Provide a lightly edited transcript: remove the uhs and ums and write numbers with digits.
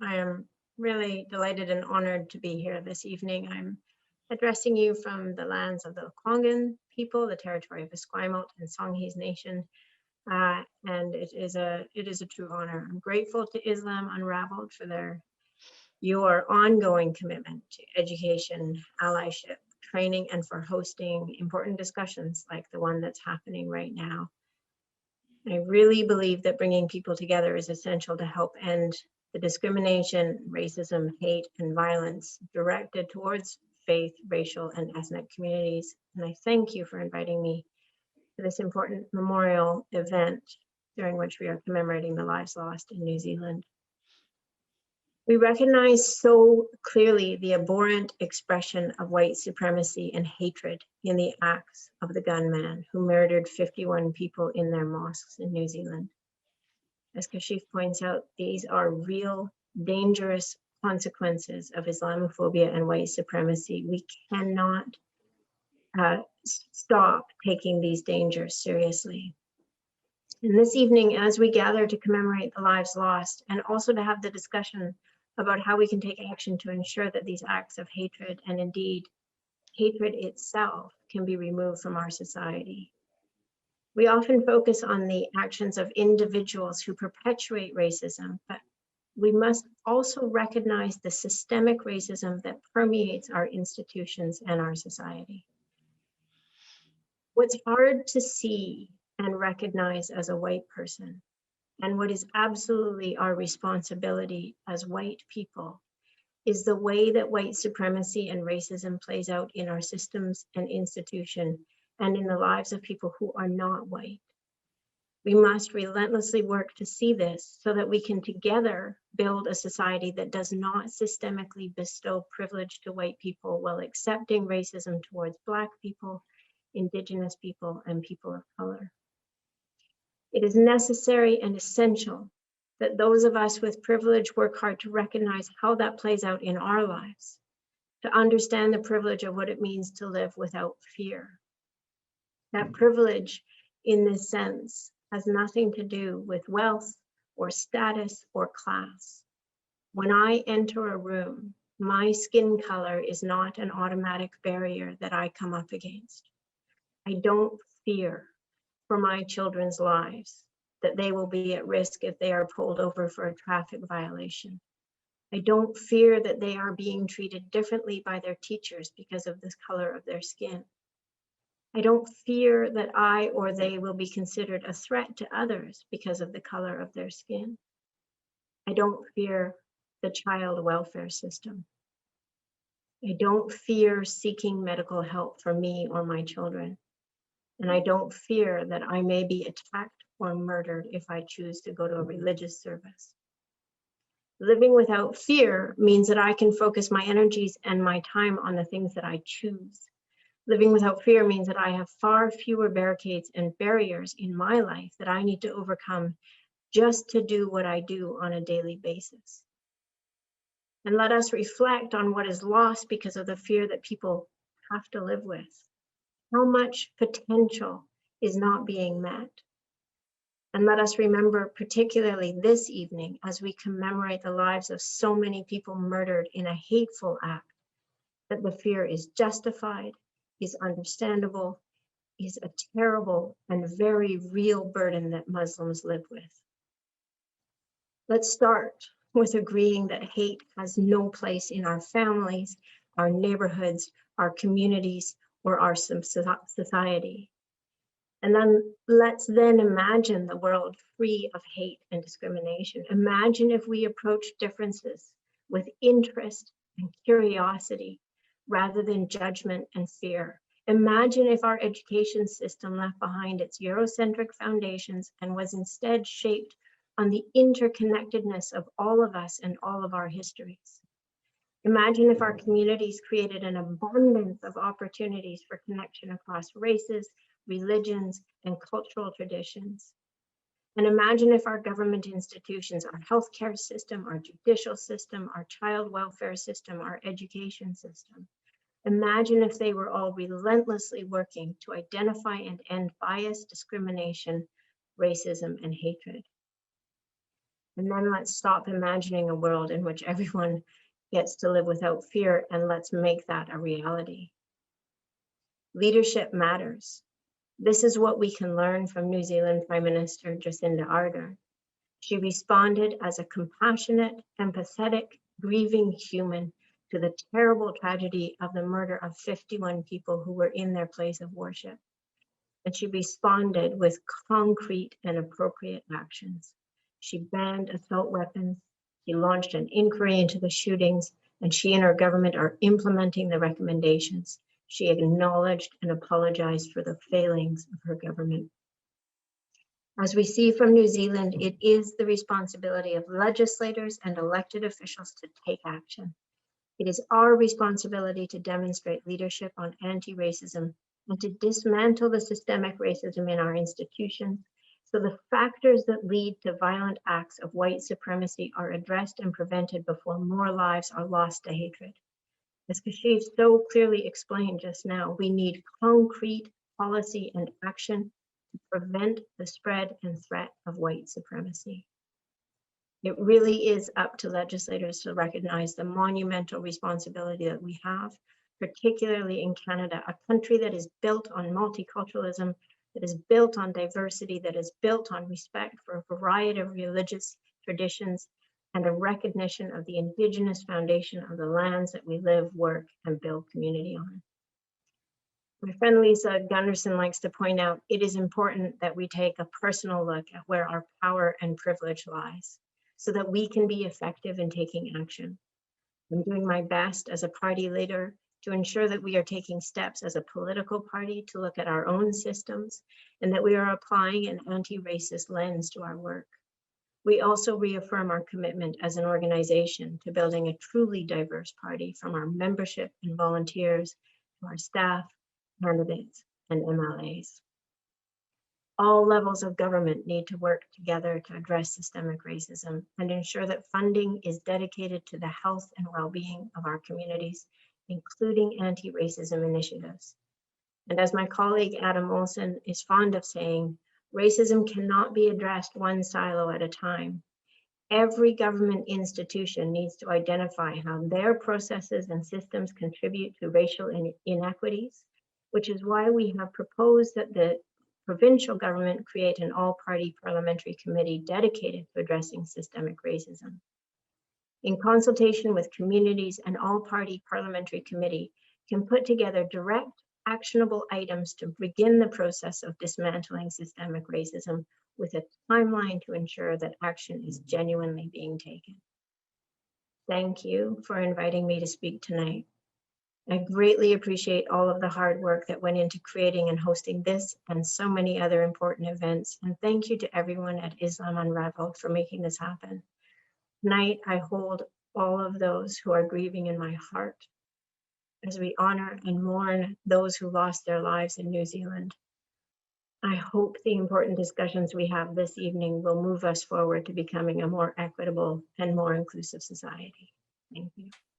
I am really delighted and honored to be here this evening. I'm addressing you from the lands of the Kwangan people, the territory of Esquimalt and Songhees Nation, and it is a true honor. I'm grateful to Islam Unravelled for your ongoing commitment to education, allyship, training, and for hosting important discussions like the one that's happening right now. I really believe that bringing people together is essential to help end the discrimination, racism, hate, and violence directed towards faith, racial, and ethnic communities. And I thank you for inviting me to this important memorial event during which we are commemorating the lives lost in New Zealand. We recognize so clearly the abhorrent expression of white supremacy and hatred in the acts of the gunman who murdered 51 people in their mosques in New Zealand. As Kashif points out, these are real, dangerous consequences of Islamophobia and white supremacy. We cannot stop taking these dangers seriously. And this evening, as we gather to commemorate the lives lost and also to have the discussion about how we can take action to ensure that these acts of hatred and indeed hatred itself can be removed from our society. We often focus on the actions of individuals who perpetuate racism, but we must also recognize the systemic racism that permeates our institutions and our society. What's hard to see and recognize as a white person, and what is absolutely our responsibility as white people, is the way that white supremacy and racism plays out in our systems and institutions and in the lives of people who are not white. We must relentlessly work to see this so that we can together build a society that does not systemically bestow privilege to white people while accepting racism towards Black people, Indigenous people, and people of color. It is necessary and essential that those of us with privilege work hard to recognize how that plays out in our lives, to understand the privilege of what it means to live without fear. That privilege, in this sense, has nothing to do with wealth or status or class. When I enter a room, my skin color is not an automatic barrier that I come up against. I don't fear for my children's lives, that they will be at risk if they are pulled over for a traffic violation. I don't fear that they are being treated differently by their teachers because of the color of their skin. I don't fear that I or they will be considered a threat to others because of the color of their skin. I don't fear the child welfare system. I don't fear seeking medical help for me or my children. And I don't fear that I may be attacked or murdered if I choose to go to a religious service. Living without fear means that I can focus my energies and my time on the things that I choose. Living without fear means that I have far fewer barricades and barriers in my life that I need to overcome just to do what I do on a daily basis. And let us reflect on what is lost because of the fear that people have to live with. How much potential is not being met? And let us remember, particularly this evening, as we commemorate the lives of so many people murdered in a hateful act, that the fear is justified, is understandable, is a terrible and very real burden that Muslims live with. Let's start with agreeing that hate has no place in our families, our neighborhoods, our communities, or our society. And then let's imagine the world free of hate and discrimination. Imagine if we approach differences with interest and curiosity rather than judgment and fear. Imagine if our education system left behind its Eurocentric foundations and was instead shaped on the interconnectedness of all of us and all of our histories. Imagine if our communities created an abundance of opportunities for connection across races, religions, and cultural traditions. And imagine if our government institutions, our healthcare system, our judicial system, our child welfare system, our education system, imagine if they were all relentlessly working to identify and end bias, discrimination, racism, and hatred. And then let's stop imagining a world in which everyone gets to live without fear, and let's make that a reality. Leadership matters. This is what we can learn from New Zealand Prime Minister Jacinda Ardern. She responded as a compassionate, empathetic, grieving human to the terrible tragedy of the murder of 51 people who were in their place of worship. And she responded with concrete and appropriate actions. She banned assault weapons, she launched an inquiry into the shootings, and she and her government are implementing the recommendations. She acknowledged and apologized for the failings of her government. As we see from New Zealand, it is the responsibility of legislators and elected officials to take action. It is our responsibility to demonstrate leadership on anti-racism and to dismantle the systemic racism in our institutions, so the factors that lead to violent acts of white supremacy are addressed and prevented before more lives are lost to hatred. As Kashif so clearly explained just now, we need concrete policy and action to prevent the spread and threat of white supremacy. It really is up to legislators to recognize the monumental responsibility that we have, particularly in Canada, a country that is built on multiculturalism, that is built on diversity, that is built on respect for a variety of religious traditions, and a recognition of the Indigenous foundation of the lands that we live, work, and build community on. My friend Lisa Gunderson likes to point out, it is important that we take a personal look at where our power and privilege lies, so that we can be effective in taking action. I'm doing my best as a party leader to ensure that we are taking steps as a political party to look at our own systems and that we are applying an anti-racist lens to our work. We also reaffirm our commitment as an organization to building a truly diverse party, from our membership and volunteers to our staff, candidates, and MLAs. All levels of government need to work together to address systemic racism and ensure that funding is dedicated to the health and well-being of our communities, including anti-racism initiatives. And as my colleague Adam Olsen is fond of saying, racism cannot be addressed one silo at a time. Every government institution needs to identify how their processes and systems contribute to racial inequities, which is why we have proposed that the provincial government create an all-party parliamentary committee dedicated to addressing systemic racism. In consultation with communities, an all-party parliamentary committee can put together direct, actionable items to begin the process of dismantling systemic racism with a timeline to ensure that action is genuinely being taken. Thank you for inviting me to speak tonight. I greatly appreciate all of the hard work that went into creating and hosting this and so many other important events. And thank you to everyone at Islam Unravelled for making this happen. Tonight, I hold all of those who are grieving in my heart as we honor and mourn those who lost their lives in New Zealand. I hope the important discussions we have this evening will move us forward to becoming a more equitable and more inclusive society. Thank you.